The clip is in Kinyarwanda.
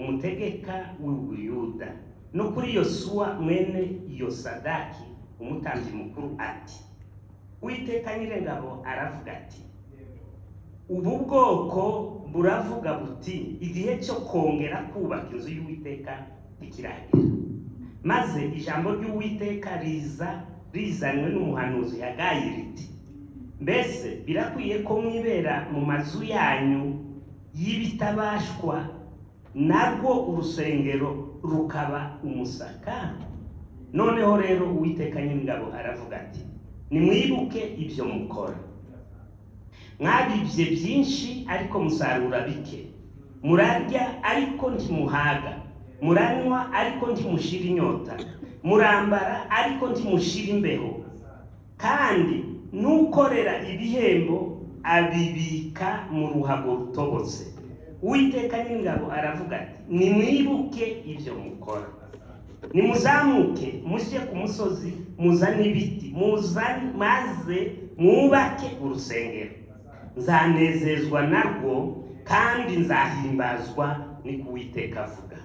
umutegeka w'Ubuyuda no kuri Yosuwa mwene Yosadaki umutambyi mukuru ati Uwiteka Nyir'ingabo aravuga ati ubu bwoko buravuga buti igihe cyo kongera kubaka inzu y'Uwiteka ikiragera maze ijambo ry'Uwiteka rizanywe n'umuhanuzi Hagayi riti mbese birakwiye ko mwibera mu mazu yanyu y'ibitabashwa narwo urusengero rukaba umusaka noneho rero Uwiteka Nyir'ingabo aravuga ati nimwibuke ibyo mukora mwabibye byinshi ariko musarura bike murarya ariko ntimuhaga muranywa ariko ntimushira inyota murambara ariko ntimushira imbeho kandi n'ukorera ibihembo abibika mu ruhago rutobotse Uwiteka Nyir'ingabo aravuga ati nimwibuke ibyo mukora nimuzamuke musye ku musozi muzane ibiti maze mwubake urusengero nzanezezwa narwo kandi nzahimbazwa ni Uwiteka avuga